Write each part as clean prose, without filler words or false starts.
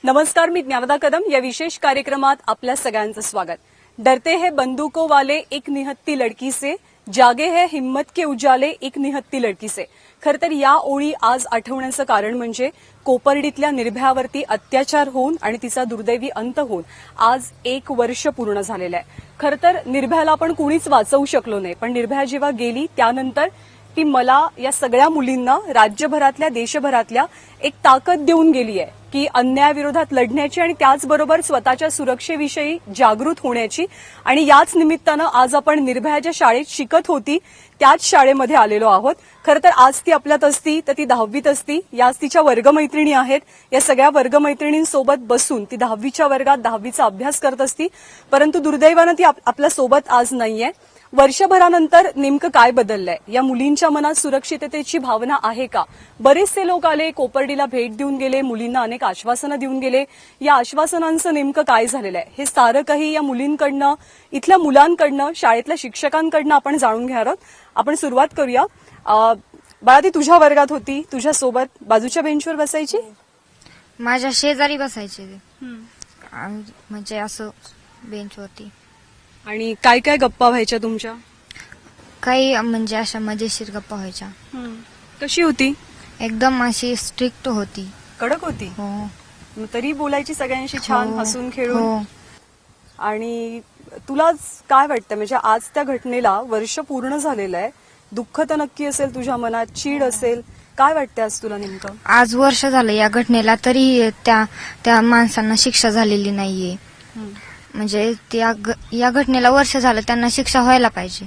नमस्कार, मी ज्ञानदा कदम. या विशेष कार्यक्रमात आपल्या सगळ्यांचं स्वागत. डरते हैं बंदूकों वाले एक निहत्ती लड़की से, जागे है हिम्मत के उजाले एक निहत्ती लड़की से. खरं तर या ओळी आज आठवण्याचं कारण म्हणजे कोपर्डीतल्या निर्भयावरती अत्याचार होऊन आणि तिचा दुर्दैवी अंत होऊन आज 1 वर्ष पूर्ण झालेलं आहे. खरं तर निर्भयाला आपण कुणीच वाचवू शकलो नाही, पण निर्भया जेव्हा गेली त्यानंतर ती मला या सगळ्या मुलींना राज्यभरातल्या देशभरातल्या एक ताकद देऊन गेली आहे की अन्यायाविरोधात लढण्याची आणि त्याचबरोबर स्वतःच्या सुरक्षेविषयी जागृत होण्याची. आणि याच निमित्तानं आज आपण निर्भया ज्या शाळेत शिकत होती त्याच शाळेमध्ये आलेलो आहोत. खरं तर आज ती आपल्यात असती तर ती 10वीत असती. याच तिच्या वर्गमैत्रिणी आहेत. या सगळ्या वर्गमैत्रिणींसोबत बसून ती 10वीच्या वर्गात 10वीचा अभ्यास करत असती. परंतु दुर्दैवानं ती आपल्या सोबत आज नाहीये. वर्षभरानंतर नेमकं काय बदललंय? या मुलींच्या मनात सुरक्षिततेची भावना आहे का? बरेचसे लोक आले, कोपर्डीला भेट देऊन गेले, मुलींना अनेक आश्वासनं देऊन गेले. या आश्वासनांचं नेमकं काय झालेलं आहे हे सारं काही या मुलींकडनं, इथल्या मुलांकडनं, शाळेतल्या शिक्षकांकडनं आपण जाणून घेणार आहोत. आपण सुरुवात करूया. बाळा, ती तुझ्या वर्गात होती, तुझ्या सोबत बाजूच्या बेंचवर बसायची? माझ्या शेजारी बसायचे म्हणजे असं बेंचवरती. आणि काय काय गप्पा व्हायच्या तुमच्या? काही म्हणजे अशा मजेशीर गप्पा व्हायच्या. कशी होती? एकदम अशी स्ट्रिक्ट होती. कडक होती? हो. मग तरी बोलायची सगळ्यांशी छान, हो. हसून खेळून. हो. आणि तुला काय वाटतं, म्हणजे आज त्या घटनेला वर्ष पूर्ण झालेलं आहे, दुःख तर नक्की असेल तुझ्या मनात, चीड असेल, काय वाटतं आज तुला नेमकं? आज वर्ष झालं या घटनेला, तरी त्या माणसांना शिक्षा झालेली नाहीये. म्हणजे या घटनेला वर्ष झालं, त्यांना शिक्षा व्हायला पाहिजे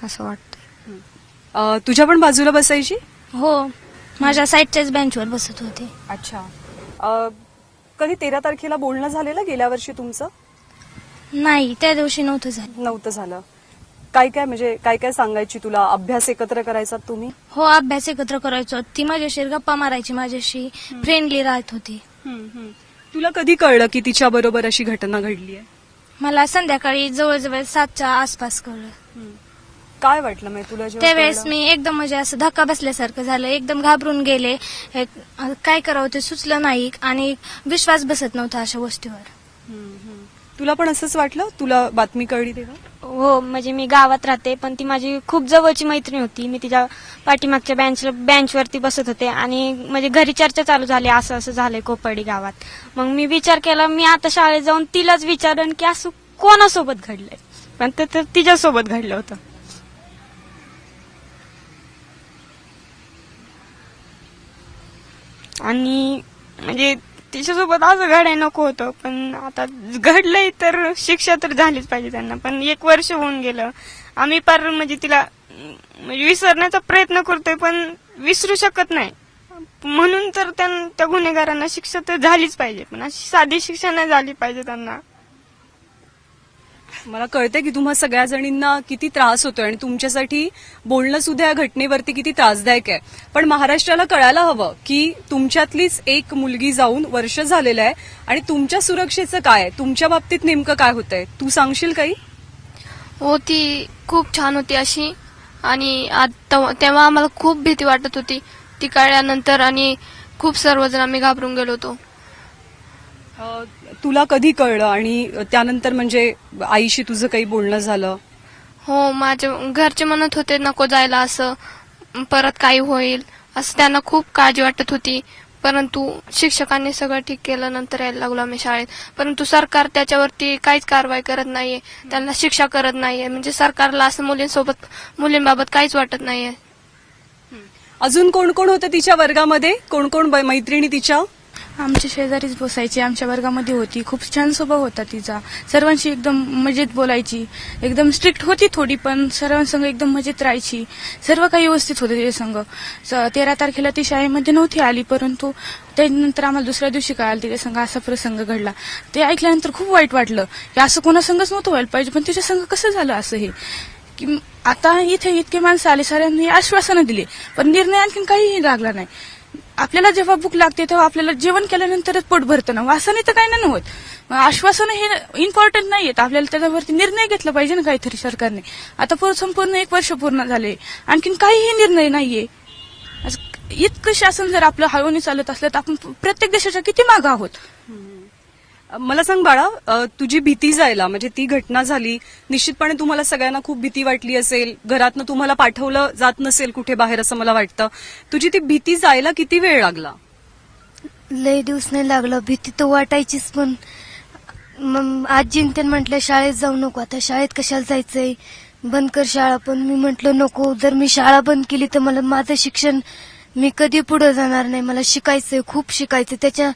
असं वाटतं. तुझ्या पण बाजूला बसायची? हो, माझ्या साईडच्याच बेंचवर बसत होते. अच्छा. कधी 13 तारखेला बोलणं झालेलं गेल्या वर्षी तुमचं? नाही, त्या दिवशी नव्हतं झालं. नव्हतं झालं. काय काय म्हणजे काय काय सांगायची तुला? अभ्यास एकत्र करायचा तुम्ही? हो, अभ्यास एकत्र करायचो. ती माझ्याशी गप्पा मारायची, माझ्याशी फ्रेंडली राहत होती. तुला कधी कळलं की तिच्या बरोबर अशी घटना घडली आहे? मला संध्याकाळी जवळजवळ 7च्या आसपास कळलं. काय वाटलं मग तुला जेव्हा त्यावेळेस कळलं? मी एकदम म्हणजे असं धक्का बसल्यासारखं झालं, एकदम घाबरून गेले. काय करावं ते सुचलं नाही आणि विश्वास बसत नव्हता अशा गोष्टीवर. तुला पण असंच वाटलं? तुला बातमी कळली तेव्हा? हो, म्हणजे मी गावात राहते, पण ती माझी खूप जवळची मैत्रीण होती. मी तिच्या पाठीमागच्या बेंचवरती बसत होते आणि म्हणजे घरी चर्चा चालू झाली, असं असं झालंय कोपर्डी गावात. मग मी विचार केला, मी आता शाळेत जाऊन तिलाच विचारेन की असं कोणासोबत घडलंय, पण ते तर तिच्यासोबत घडलं होतं. आणि म्हणजे तिच्यासोबत असं घडायला नको होतं, पण आता घडलंय तर शिक्षा तर झालीच पाहिजे त्यांना. पण 1 वर्ष होऊन गेलं, आम्ही पार म्हणजे तिला म्हणजे विसरण्याचा प्रयत्न करतोय, पण विसरू शकत नाही. म्हणून तर त्या गुन्हेगारांना शिक्षा तर झालीच पाहिजे, पण अशी साधी शिक्षा नाही झाली पाहिजे त्यांना. मला कळतंय की तुम्हा सगळ्या जणींना किती त्रास होतोय आणि तुमच्यासाठी बोलणं सुद्धा या घटनेवरती किती त्रासदायक आहे. पण महाराष्ट्राला कळायला हवं की तुमच्यातलीच एक मुलगी जाऊन वर्ष झालेलं आहे आणि तुमच्या सुरक्षेचं काय आहे, तुमच्या बाबतीत नेमकं काय होतंय, तू सांगशील काही? हो, ती खूप छान होती अशी. आणि तेव्हा आम्हाला खूप भीती वाटत होती ती कळल्यानंतर, आणि खूप सर्वजण आम्ही घाबरून गेलो होतो. तुला कधी कळलं आणि त्यानंतर म्हणजे आईशी तुझं काही बोलणं झालं? हो, माझ्या घरचे म्हणत होते नको जायला, असं परत काही होईल असं त्यांना खूप काळजी वाटत होती. परंतु शिक्षकांनी सगळं ठीक केलं, नंतर यायला लागलो आम्ही शाळेत. परंतु सरकार त्याच्यावरती काहीच कारवाई करत नाहीये, त्यांना शिक्षा करत नाहीये. म्हणजे सरकारला असं मुलींबाबत काहीच वाटत नाहीये. अजून कोण कोण होतं तिच्या वर्गामध्ये? कोण कोण मैत्रिणी तिच्या? आमच्या शेजारीच बसायची, आमच्या वर्गामध्ये होती. खूप छान स्वभाव होता तिचा, सर्वांशी एकदम मजेत बोलायची. एकदम स्ट्रिक्ट होती थोडी, पण सर्वांसंग एकदम मजेत राहायची. सर्व काही व्यवस्थित होतं तिच्या संग. 13 तारखेला ती शाळेमध्ये नव्हती आली, परंतु त्यानंतर आम्हाला दुसऱ्या दिवशी कळालं तिच्या संग असा प्रसंग घडला. ते ऐकल्यानंतर खूप वाईट वाटलं की असं कोणासंगच नव्हतं व्हायला पाहिजे, पण तिच्या संग कसं झालं असं हे की आता इथे इतके माणसं आले, साऱ्यांनी आश्वासनं दिली, पण निर्णय आणखीन काहीही लागला नाही. आपल्याला जेव्हा भूक लागते तेव्हा आपल्याला जेवण केल्यानंतरच पोट भरतं ना, वासाने तर काही नाही होत. आश्वासन हे इम्पॉर्टंट नाहीयेत, आपल्याला त्याच्यावरती निर्णय घेतला पाहिजे ना काहीतरी सरकारने. आता संपूर्ण 1 वर्ष पूर्ण झाले, आणखीन काहीही निर्णय नाहीये. इतकं शासन जर आपलं हळूनी चालत असलं तर आपण प्रत्येक देशाच्या किती मागं आहोत. मला सांग बाळा, तुझी भीती जायला म्हणजे ती घटना झाली, निश्चितपणे तुम्हाला सगळ्यांना खूप भीती वाटली असेल, घरातनं तुम्हाला पाठवलं जात नसेल कुठे बाहेर असं मला वाटतं. तुझी ती भीती जायला किती वेळ लागला? लय दिवस नाही लागला. भीती तर वाटायचीच, पण मग आजीन ते म्हटलं शाळेत जाऊ नको, आता शाळेत कशाला जायचंय, बंद कर शाळा. पण मी म्हटलं नको, जर मी शाळा बंद केली तर मला माझं शिक्षण मी कधी पुढे जाणार नाही. मला शिकायचंय, खूप शिकायचं.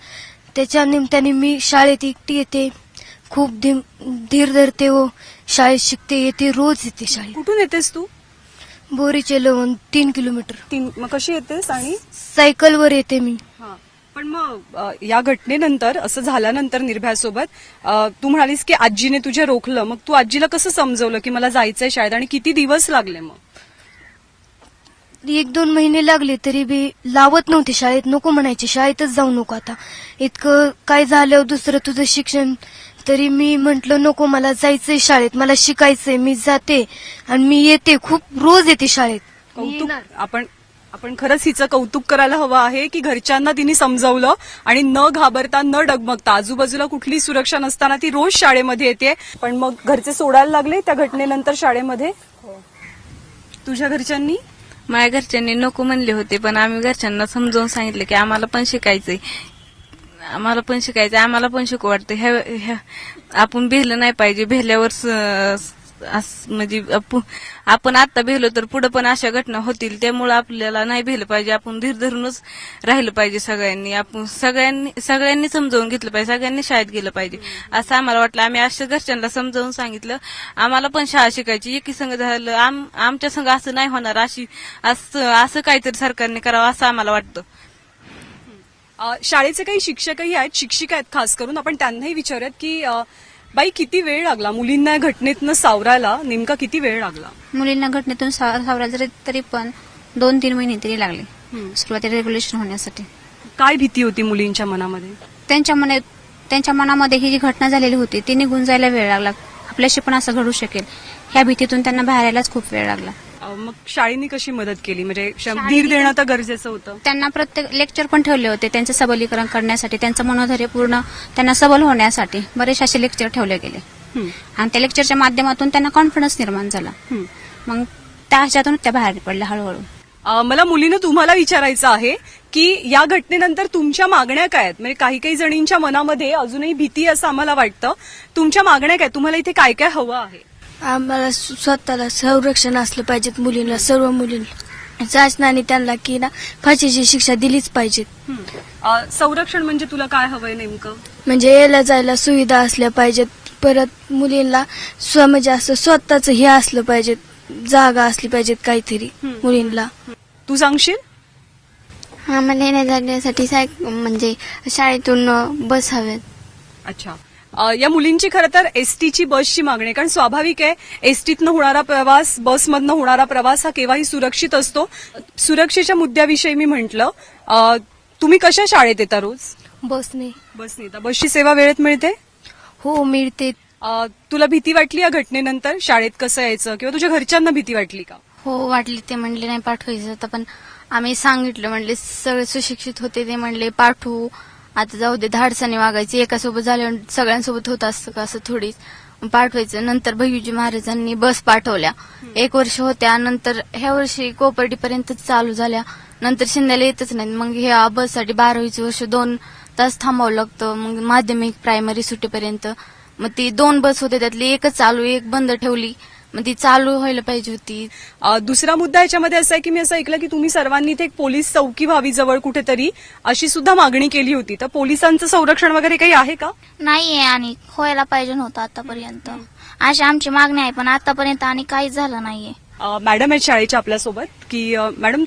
त्याच्या निमित्ताने मी शाळेत एकटी येते, खूप धीर धरते व शाळेत शिकते, येते, रोज येते शाळेत. कुठून येतेस तू? बोरीचे लवण 3 किलोमीटर. मग कशी येतेस? आणि सायकलवर येते मी. पण मग या घटनेनंतर असं झाल्यानंतर निर्भयासोबत तू म्हणालीस की आजीने तुझ्या रोखलं, मग तू आजीला कसं समजवलं की मला जायचंय शाळेत, आणि किती दिवस लागले? मग 1-2 महिने लागले तरी बी लावत नव्हते शाळेत. नको म्हणायचे, शाळेतच जाऊ नको आता, इतकं काय झालं दुसरं तुझं शिक्षण. तरी मी म्हंटल नको, मला जायचंय शाळेत, मला शिकायचंय. मी जाते आणि मी येते, खूप रोज येते शाळेत. कौतुक. आपण खरंच हिचं कौतुक करायला हवं आहे की घरच्यांना तिने समजावलं आणि न घाबरता, न डगमगता, आजूबाजूला कुठली सुरक्षा नसताना ती रोज शाळेमध्ये येते. पण मग घरचे सोडायला लागले त्या घटनेनंतर शाळेमध्ये? तुझ्या घरच्यांनी? माझ्या घरच्यांनी नको म्हणले होते, पण आम्ही घरच्यांना समजावून सांगितलं की आम्हाला पण शिकायचंय, आम्हाला पण शिकू वाटतं. आपण भेलं नाही पाहिजे. भेल्यावर म्हणजे आपण आता भेलो तर पुढे पण अशा घटना होतील, त्यामुळे आपल्याला नाही भेलं पाहिजे. आपण धीर धरूनच राहिलं पाहिजे. सगळ्यांनी समजावून घेतलं पाहिजे, सगळ्यांनी शाळेत गेलं पाहिजे असं आम्हाला वाटलं. आम्ही असं घरच्यांना समजावून सांगितलं. आम्हाला पण शाळा शिकायची, एकी संघ झालं, आमच्या संघ असं नाही होणार, असं काहीतरी सरकारने करावं असं आम्हाला वाटतं. शाळेचे काही शिक्षकही आहेत, शिक्षिका आहेत खास करून, आपण त्यांनाही विचारूयात की बाई, किती वेळ लागला मुलींना या घटनेतनं सावरायला? नेमका किती वेळ लागला? मुलींना घटनेतून सावरायला तरी पण 2-3 महिने तरी लागले सुरुवातीला रेग्युलेशन होण्यासाठी. काय भीती होती मुलींच्या मनामध्ये? त्यांच्या मनामध्ये ही जी घटना झालेली होती ती निघून जायला वेळ लागला. आपल्याशी पण असं घडू शकेल ह्या भीतीतून त्यांना बाहेर यायलाच खूप वेळ लागला. मग शाळेने कशी मदत केली? म्हणजे धीर देणं तर गरजेचं होतं. त्यांना प्रत्येक लेक्चर पण ठेवले होते त्यांचं सबलीकरण करण्यासाठी, त्यांचं मनोधैर्य पूर्ण त्यांना सबल होण्यासाठी बरेच असे लेक्चर ठेवले गेले. आणि त्या लेक्चरच्या माध्यमातून त्यांना कॉन्फिडन्स निर्माण झाला. मग त्या ह्याच्यातून त्या बाहेर पडल्या हळूहळू. मला मुलीनं तुम्हाला विचारायचं आहे की या घटनेनंतर तुमच्या मागण्या काय आहेत? म्हणजे काही जणींच्या मनामध्ये अजूनही भीती असं आम्हाला वाटतं. तुमच्या मागण्या काय? तुम्हाला इथे काय काय हवं आहे? आम्हाला स्वतःला संरक्षण असलं पाहिजे. मुलींना, सर्व मुलींना शासनाने त्यांना की ना फाशीची शिक्षा दिलीच पाहिजे. संरक्षण म्हणजे तुला काय हवंय नेमकं? म्हणजे यायला जायला सुविधा असल्या पाहिजेत. परत मुलींना म्हणजे असं स्वतःच हे असलं पाहिजे, जागा असली पाहिजेत काहीतरी मुलींना. तू सांगशील? आम्हाला येण्या जाण्यासाठी म्हणजे शाळेतून बस हव्यात. अच्छा. या मुलींची खरं तर एसटीची, बसची मागणी आहे. कारण स्वाभाविक आहे, एसटीतनं होणारा प्रवास, बसमधनं होणारा प्रवास हा केव्हाही सुरक्षित असतो. सुरक्षेच्या मुद्द्याविषयी मी म्हटलं, तुम्ही कशा शाळेत येता रोज? बसने. बसने येता. बसची सेवा वेळेत मिळते? हो, मिळते. तुला भीती वाटली या घटनेनंतर शाळेत कसं यायचं, किंवा तुझ्या घरच्यांना भीती वाटली का? हो वाटली. ते म्हणले नाही पाठवायचं तर, पण आम्ही सांगितलं, म्हणले सगळे सुशिक्षित होते, ते म्हणले पाठवू, आता जाऊ दे, धाडसाने वागायचे, एकासोबत झाल्यावर सगळ्यांसोबत होत असतं का असं थोडीच पाठवायचं. नंतर भैयूजी महाराजांनी बस पाठवल्या, 1 वर्ष होत्या, नंतर ह्या वर्षी कोपर्डीपर्यंत चालू झाल्या, नंतर शिंद्याला येतच नाही. मग ह्या बससाठी 12वीचं वर्ष 2 तास थांबावं लागतं. मग माध्यमिक, प्रायमरी सुटीपर्यंत मग ती 2 बस होते, त्यातली एकच चालू, एक बंद ठेवली. मग ती चालू व्हायला पाहिजे होती. दुसरा मुद्दा याच्यामध्ये असा आहे की मी असं ऐकलं की तुम्ही सर्वांनी इथे एक पोलीस चौकी व्हावी जवळ कुठेतरी, अशी सुद्धा मागणी केली होती. तर पोलिसांचं संरक्षण वगैरे काही आहे का? नाहीये आणि व्हायला पाहिजे नव्हतं आतापर्यंत. अशी आमची मागणी आहे, पण आतापर्यंत आणि काहीच झालं नाहीये. मॅडम आहेत शाळेच्या आपल्यासोबत की मॅडम,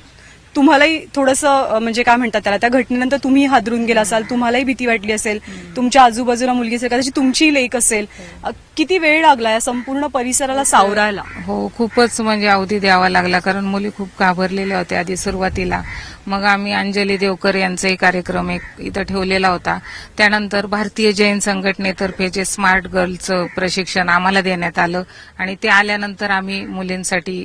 तुम्हालाही थोडंसं म्हणजे काय म्हणतात त्याला, त्या घटनेनंतर तुम्ही हादरून गेला असाल, तुम्हालाही भीती वाटली असेल, तुमच्या आजूबाजूला मुलगी असेल, कदाचित तुमची लेक असेल. किती वेळ लागला या संपूर्ण परिसराला सावरायला? हो, खूपच म्हणजे अवधी द्यावा लागला, कारण मुली खूप घाबरलेल्या होत्या आधी सुरुवातीला. मग आम्ही अंजली देवकर यांचाही कार्यक्रम एक इथं ठेवलेला होता. त्यानंतर भारतीय जैन संघटनेतर्फे जे स्मार्ट गर्लचं प्रशिक्षण आम्हाला देण्यात आलं आणि ते आल्यानंतर आम्ही मुलींसाठी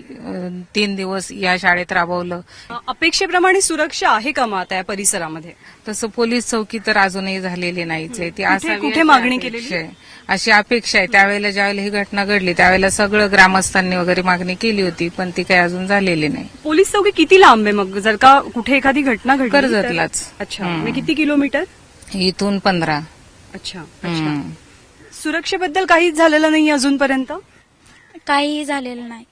3 दिवस या शाळेत राबवलं. अपेक्षेप्रमाणे सुरक्षा आहे का मग आता या परिसरामध्ये? तसं पोलीस चौकी तर अजूनही झालेली नाहीच आहे. ती असावी कुठे अशी मागणी अपेक्षा केलेली? आहे. अशी अपेक्षा आहे. त्यावेळेला ज्यावेळेला ही घटना घडली त्यावेळेला सगळं ग्रामस्थांनी वगैरे मागणी केली होती, पण ती काही अजून झालेली नाही. पोलीस चौकी किती लांब आहे मग जर का कुठे एखादी घटना घडली तर? कर्जतलाच. अच्छा, मग किती किलोमीटर? इथून 15. अच्छा अच्छा. सुरक्षेबद्दल काहीच झालेलं नाही अजूनपर्यंत? काहीही झालेलं नाही.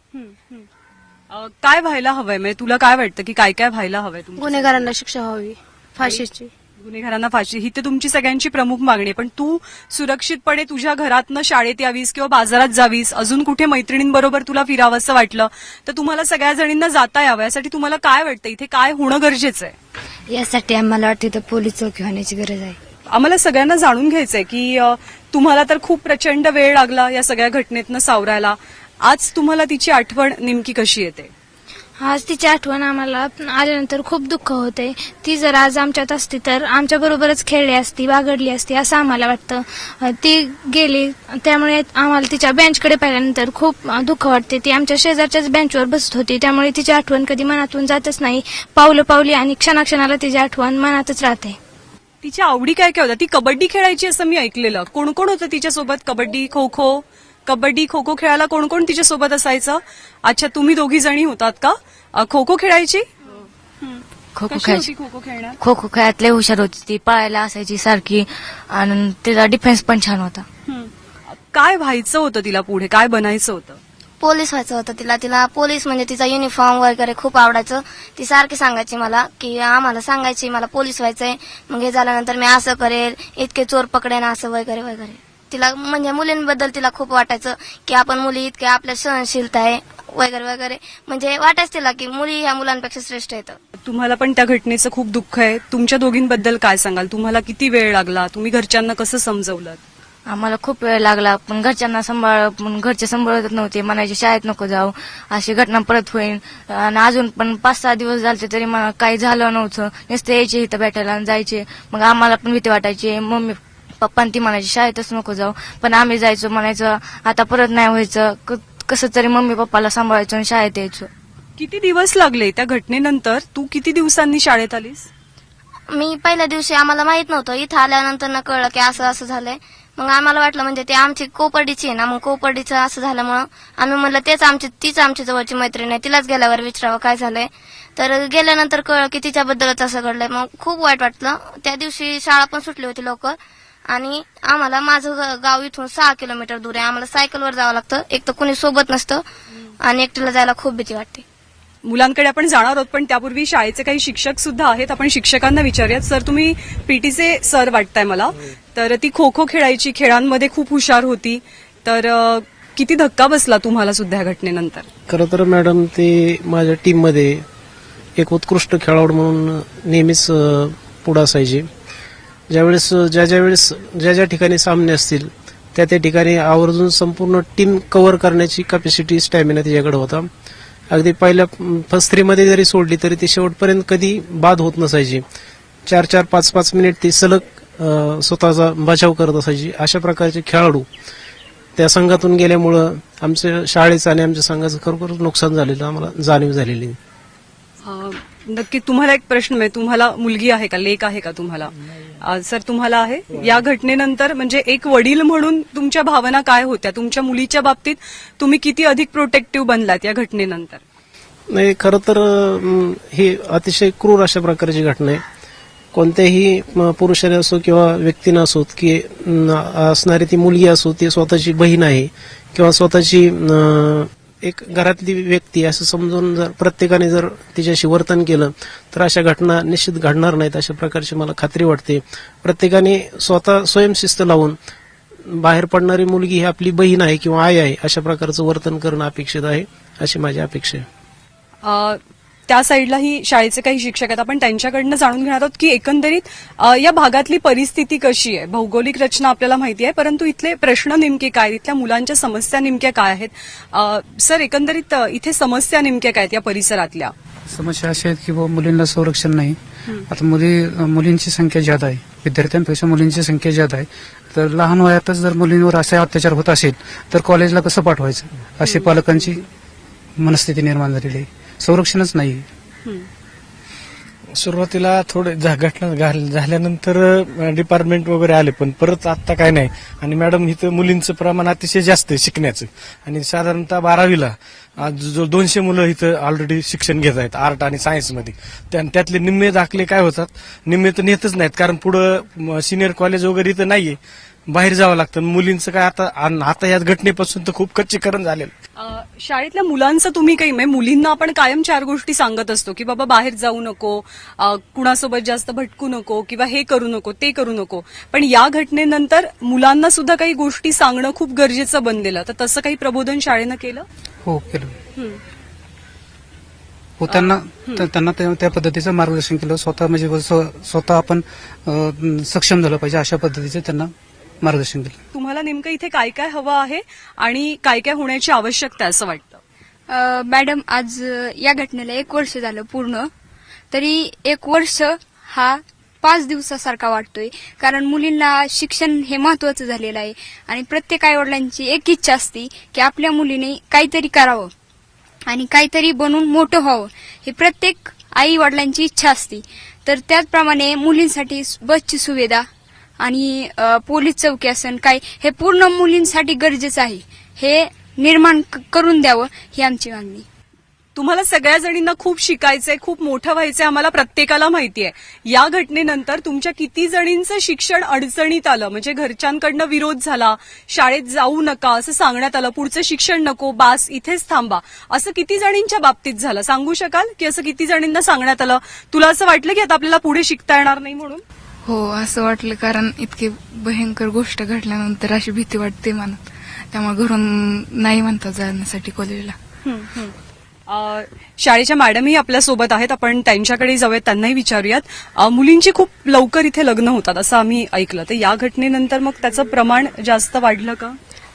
काय व्हायला हवंय, म्हणजे तुला काय वाटतं की काय काय व्हायला हवंय? गुन्हेगारांना शिक्षा व्हावी, फाशीची. गुन्हेगारांना फाशी ही तर तुमची सगळ्यांची प्रमुख मागणी आहे, पण तू सुरक्षितपणे तुझ्या घरातनं शाळेत यावीस किंवा बाजारात जावीस, अजून कुठे मैत्रिणींबरोबर तुला फिरावंसं वाटलं तर तुम्हाला सगळ्या जणींना जाता यावं, यासाठी तुम्हाला काय वाटतं इथे काय होणं गरजेचं आहे? यासाठी आम्हाला वाटतं तर पोलीस चौकी होण्याची गरज आहे. आम्हाला सगळ्यांना जाणून घ्यायचंय की तुम्हाला तर खूप प्रचंड वेळ लागला या सगळ्या घटनेतनं सावरायला. आज तुम्हाला तिची आठवण नेमकी कशी येते? आज तिची आठवण आम्हाला आल्यानंतर खूप दुःख होते. ती जर आज आमच्यात असती तर आमच्या बरोबरच खेळली असती, बागडली असती असं आम्हाला वाटतं. ती गेली त्यामुळे आम्हाला तिच्या बेंचकडे पाहिल्यानंतर खूप दुःख वाटते. ती आमच्या शेजारच्याच बेंचवर बसत होती, त्यामुळे तिची आठवण कधी मनातून जातच नाही. पावलं पावली आणि क्षणाक्षणाला तिची आठवण मनातच राहते. तिच्या आवडी काय काय होत्या? ती कबड्डी खेळायची असं मी ऐकलेलं. कोण कोण होतं तिच्यासोबत? कबड्डी खो खो खेळायला कोण कोण तिच्यासोबत असायचं? अच्छा, तुम्ही दोघी जणी होतात का? खो खो खेळायची? खो खो कशी होती खो खो खेळण्यात? खो खो खेळात लय हुशार होती ती, पळायला असायची सारखी आणि तिचा डिफेन्स पण छान होता. काय व्हायचं होतं तिला पुढे? काय बनायचं होतं? पोलीस व्हायचं होतं तिला. तिला पोलीस म्हणजे तिचा युनिफॉर्म वगैरे खूप आवडायचं. ती सारखी सांगायची मला की आम्हाला सांगायची मला पोलीस व्हायचंय, मग हे झाल्यानंतर मी असं करेल, इतके चोर पकडेन असं वगैरे वगैरे. तिला म्हणजे मुलींबद्दल तिला खूप वाटायचं की आपण मुली इतके आपल्या सहनशीलता आहे वगैरे वगैरे, म्हणजे वाटायचं तिला की मुली ह्या मुलांपेक्षा श्रेष्ठ आहेत. तुम्हाला पण त्या घटनेचं खूप दुःख आहे. तुमच्या दोघींबद्दल काय सांगाल? तुम्हाला किती वेळ लागला? तुम्ही घरच्यांना कसं समजवलं? आम्हाला खूप वेळ लागला, पण घरच्यांना पण घरचे सांभाळत नव्हते. म्हणायचे शाळेत नको जाऊ, अशी घटना परत होईल. आणि अजून पण 5-6 दिवस झाले तरी मला काही झालं नव्हतं. नुसते यायचे इथं भेटायला आणि जायचे. मग आम्हाला पण भीती वाटायची. मम्मी पप्पा ती म्हणायची शाळेतच नको जाऊ, पण आम्ही जायचो. म्हणायचं आता परत नाही व्हायचं. कसं तरी मम्मी पप्पाला सांभाळायचो आणि शाळेत यायचो. किती दिवस लागले त्या घटनेनंतर? तू किती दिवसांनी शाळेत आलीस? मी पहिल्या दिवशी आम्हाला माहित नव्हतं, इथं आल्यानंतर ना कळलं की असं असं झालंय. मग आम्हाला वाटलं म्हणजे ते आमची कोपर्डीची आहे ना, मग कोपर्डीचं असं झाल्यामुळं आम्ही म्हणलं तीच आमची जवळची मैत्रीण आहे, तिलाच गेल्यावर विचारावं काय झालंय. तर गेल्यानंतर कळलं की तिच्याबद्दलच असं घडलंय. मग खूप वाईट वाटलं. त्या दिवशी शाळा पण सुटली होती लवकर आणि आम्हाला माझं गाव इथून 6 किलोमीटर दूर आहे. आम्हाला सायकलवर जावं लागतं. एक तर कोणी सोबत नसतं आणि एकटीला जायला खूप भीती वाटते. मुलांकडे आपण जाणार आहोत, पण त्यापूर्वी शाळेचे काही शिक्षक सुद्धा आहेत. आपण शिक्षकांना विचारूयात. सर, तुम्ही पीटीचे सर वाटताय मला. तर ती खो खो खेळायची, खेळांमध्ये खूप हुशार होती. तर किती धक्का बसला तुम्हाला सुद्धा या घटनेनंतर? खरं तर मॅडम ते माझ्या टीममध्ये एक उत्कृष्ट खेळाडू म्हणून नेहमीच पुढे असायची. ज्या ठिकाणी सामने असतील त्या ठिकाणी आवर्जून संपूर्ण टीम कव्हर करण्याची कॅपॅसिटी, स्टॅमिना तिच्याकडे होता. अगदी पहिल्या फर्स्ट 3 मध्ये जरी सोडली तरी ती शेवटपर्यंत कधी बाद होत नसायची. 4-4, 5-5 मिनिट ती सलग स्वतःचा बचाव करत असायची. अशा प्रकारचे खेळाडू त्या संघातून गेल्यामुळं आमच्या शाळेचं आणि आमच्या संघाचं खरोखर नुकसान झालेलं आम्हाला जाणीव झालेली. नक्की. तुम्हाला एक प्रश्न आहे, तुम्हाला मुलगी आहे का, लेक आहे का तुम्हाला? सर, तुम्हाला आहे. या घटनेनंतर म्हणजे एक वडील म्हणून तुमच्या भावना काय होत्या? तुमच्या मुलीच्या बाबतीत तुम्ही किती अधिक प्रोटेक्टिव्ह बनलात या घटनेनंतर? नाही, खरं तर ही अतिशय क्रूर अशा प्रकारची घटना आहे. कोणत्याही पुरुषाने असो किंवा व्यक्तीने असो की असणारी ती मुलगी असो, ती स्वतःची बहीण आहे किंवा स्वतःची एक घरातली व्यक्ती असं समजून जर प्रत्येकाने जर तिच्याशी वर्तन केलं तर अशा घटना निश्चित घडणार नाहीत, अशा प्रकारची मला खात्री वाटते. प्रत्येकाने स्वतः स्वयंशिस्त लावून बाहेर पडणारी मुलगी ही आपली बहीण आहे किंवा आई आहे अशा प्रकारचं वर्तन करणं अपेक्षित आहे, अशी माझी अपेक्षा आहे. त्या साईडलाही शाळेचे काही शिक्षक आहेत, आपण त्यांच्याकडनं जाणून घेणार आहोत की एकंदरीत या भागातली परिस्थिती कशी आहे. भौगोलिक रचना आपल्याला माहिती आहे, परंतु इथले प्रश्न नेमके काय, इथल्या मुलांच्या समस्या नेमक्या काय आहेत. सर, एकंदरीत इथे समस्या नेमक्या काय आहेत या परिसरातल्या? समस्या अशा आहेत की मुलींना संरक्षण नाही. आता मुलींची संख्या ज्यादा आहे, विद्यार्थ्यांपेक्षा मुलींची संख्या ज्यादा आहे. तर लहान वयातच जर मुलींवर असे अत्याचार होत असेल तर कॉलेजला कसं पाठवायचं, अशी पालकांची मनस्थिती निर्माण झालेली आहे. संरक्षणच नाही. सुरुवातीला थोडे घटना झाल्यानंतर डिपार्टमेंट वगैरे आले, पण परत आता काय नाही. आणि मॅडम इथं मुलींचं प्रमाण अतिशय जास्त आहे शिकण्याचं, आणि साधारणतः 12वीला जो 200 मुलं इथं ऑलरेडी शिक्षण घेत आहेत आर्ट आणि सायन्समध्ये. त्यातले निम्मे दाखले काय होतात, निम्मे तर नेतच नाहीत, कारण पुढं सिनियर कॉलेज वगैरे इथं नाहीये, बाहेर जावं लागतं. मुलींचं काय आता या घटनेपासून तर खूप कच्चीकरण झालेलं. शाळेतल्या मुलांचं तुम्ही काही म्हणजे मुलींना आपण कायम 4 गोष्टी सांगत असतो की बाबा बाहेर जाऊ नको, कुणासोबत जास्त भटकू नको, किंवा हे करू नको ते करू नको. पण या घटनेनंतर मुलांना सुद्धा काही गोष्टी सांगणं खूप गरजेचं बनलेलं. तर तसं काही प्रबोधन शाळेनं केलं? हो, केलं. हो, त्यांना त्या पद्धतीचं मार्गदर्शन केलं. स्वतः आपण सक्षम झालं पाहिजे अशा पद्धतीचं त्यांना मार्गदर्शन केलं. तुम्हाला नेमकं इथे काय काय हवं आहे आणि काय काय होण्याची आवश्यकता आहे असं वाटतं? मॅडम, आज या घटनेला 1 वर्ष झालं पूर्ण. तरी 1 वर्ष हा 5 दिवसासारखा वाटतोय, कारण मुलींना शिक्षण हे महत्वाचं झालेलं आहे. आणि प्रत्येक आईवडिलांची एक इच्छा असते की आपल्या मुलीने काहीतरी करावं आणि काहीतरी बनून मोठं व्हावं, ही प्रत्येक आई वडिलांची इच्छा असते. तर त्याचप्रमाणे मुलींसाठी बसची सुविधा आणि पोलीस चौकी असन काय, हे पूर्ण मुलींसाठी गरजेचं आहे. हे निर्माण करून द्यावं ही आमची मागणी. तुम्हाला सगळ्या जणींना खूप शिकायचंय, खूप मोठं व्हायचंय, आम्हाला प्रत्येकाला माहिती आहे. या घटनेनंतर तुमच्या किती जणींचं शिक्षण अडचणीत आलं, म्हणजे घरच्यांकडनं विरोध झाला, शाळेत जाऊ नका असं सांगण्यात आलं, पुढचं शिक्षण नको, बास इथेच थांबा, असं किती जणींच्या बाबतीत झालं? सांगू शकाल की असं किती जणींना सांगण्यात आलं? तुला असं वाटलं की आता आपल्याला पुढे शिकता येणार नाही म्हणून? हो, असं वाटलं, कारण इतकी भयंकर गोष्ट घडल्यानंतर अशी भीती वाटते मनात. त्यामुळे घरून नाही म्हणतात जाण्यासाठी कॉलेजला. शाळेच्या मॅडमही आपल्यासोबत आहेत, आपण त्यांच्याकडे जाऊयात, त्यांनाही विचारूयात. मुलींची खूप लवकर इथे लग्न होतात असं आम्ही ऐकलं, तर या घटनेनंतर मग त्याचं प्रमाण जास्त वाढलं का?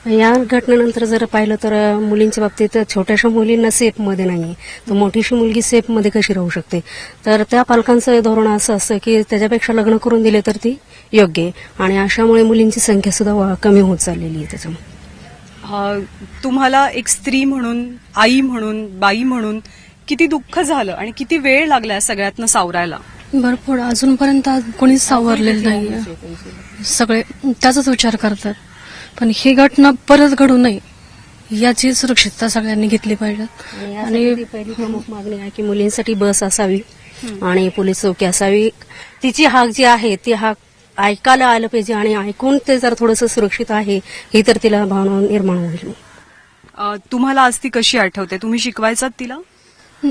या घटनेनंतर जर पाहिलं तर मुलींच्या बाबतीत छोट्याशा मुलींना सेफमध्ये नाहीये, तर मोठीशी मुलगी सेफमध्ये कशी राहू शकते? तर त्या पालकांचं धोरण असं असतं की त्याच्यापेक्षा लग्न करून दिले तर ती योग्य आहे, आणि अशामुळे मुलींची संख्या सुद्धा कमी होत चाललेली आहे. त्याच्यामुळे तुम्हाला एक स्त्री म्हणून, आई म्हणून, बाई म्हणून किती दुःख झालं आणि किती वेळ लागला या सगळ्यातनं सावरायला? भरपूर. अजूनपर्यंत कोणीच सावरलेलं नाहीये, सगळे त्याचाच विचार करतात. पण ही घटना परत घडू नये याची सुरक्षितता सगळ्यांनी घेतली पाहिजे. आणि पहिली प्रमुख मागणी आहे की मुलींसाठी बस असावी आणि पोलीस चौकी असावी. तिची हाक जी आहे ती हाक ऐकायला आलं पाहिजे, आणि ऐकून ते जर थोडंसं सुरक्षित आहे ही तर तिला भावना निर्माण होईल. तुम्हाला आज ती कशी आठवते? तुम्ही शिकवायचात तिला?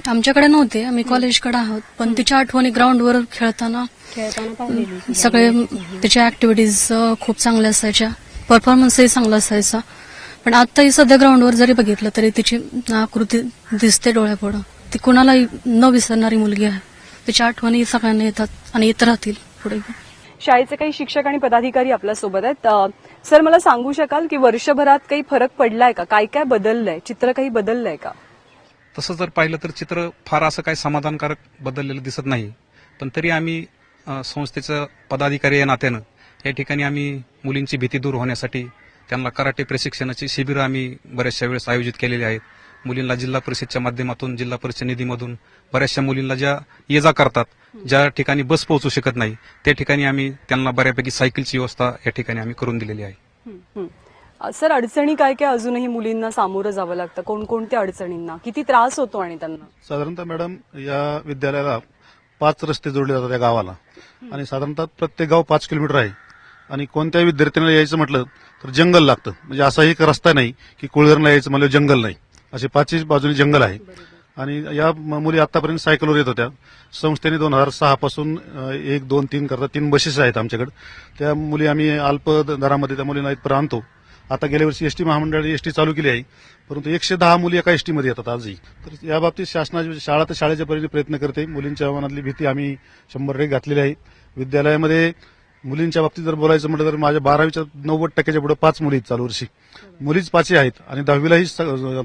आमच्याकडे नव्हते, आम्ही कॉलेजकडे आहोत, पण तिच्या आठवणी ग्राउंडवर खेळताना सगळे तिच्या ऍक्टिव्हिटीज खूप चांगल्या असायच्या, परफॉर्मन्सही चांगला असायचा. पण आताही सध्या ग्राउंडवर जरी बघितलं तरी तिची आकृती दिसते डोळ्यापुढं. ती कुणालाही न विसरणारी मुलगी आहे. तिच्या आठवणी सगळ्यांना येतात आणि येत राहतील पुढे. शाळेचे काही शिक्षक आणि पदाधिकारी आपल्यासोबत आहेत. सर, मला सांगू शकाल की वर्षभरात काही फरक पडलाय का? काय काय बदललंय? चित्र काही बदललंय का? तसं जर पाहिलं तर चित्र फार असं काही समाधानकारक बदललेलं दिसत नाही. पण तरी आम्ही संस्थेचं पदाधिकारी या नात्यानं या ठिकाणी आम्ही मुलींची भीती दूर होण्यासाठी त्यांना कराटे प्रशिक्षणाची शिबिरं आम्ही बऱ्याचशा वेळेस आयोजित केलेली आहेत. मुलींना जिल्हा परिषदच्या माध्यमातून, जिल्हा परिषद निधीमधून बऱ्याचशा मुलींना ज्या ये जा करतात, ज्या ठिकाणी बस पोहोचू शकत नाही त्या ठिकाणी आम्ही त्यांना बऱ्यापैकी सायकलची व्यवस्था या ठिकाणी आम्ही करून दिलेली आहे. सर, अडचणी काय काय अजूनही मुलींना सामोरं जावं लागतं? कोणकोणत्या अडचणींना किती त्रास होतो? आणि त्यांना साधारणतः मॅडम या विद्यालयाला 5 रस्ते जोडले जातात या गावाला, आणि साधारणतः प्रत्येक गाव 5 किलोमीटर आहे. आणि कोणत्याही विद्यार्थ्यांना यायचं म्हटलं तर जंगल लागतं. म्हणजे असाही एक रस्ता नाही की कुळधरला यायचं म्हणजे जंगल नाही, असे 5 बाजूने जंगल आहे. आणि या मुली आतापर्यंत सायकलवर येत होत्या. संस्थेने 2006 पासून 1, 2, 3 करता 3 बसेस आहेत आमच्याकडे. त्या मुली आम्ही अल्प दरामध्ये त्या मुलींना इथपर्यंत आणतो आता गेल्या वर्षी एसटी महामंडळाने एसटी चालू केली आहे, परंतु 110 मुली एका एसटी मध्ये येतात आजही. तर या बाबतीत शासनाची शाळा तर शाळेच्या परीने प्रयत्न करते. मुलींच्या मनातली भीती आम्ही 100% घातलेली आहे. विद्यालयामध्ये मुलींच्या बाबतीत जर बोलायचं म्हटलं तर माझ्या 12वीच्या 90% पुढे 5 मुली चालू वर्षी, मुलीच 5 आहेत आणि 10वीलाही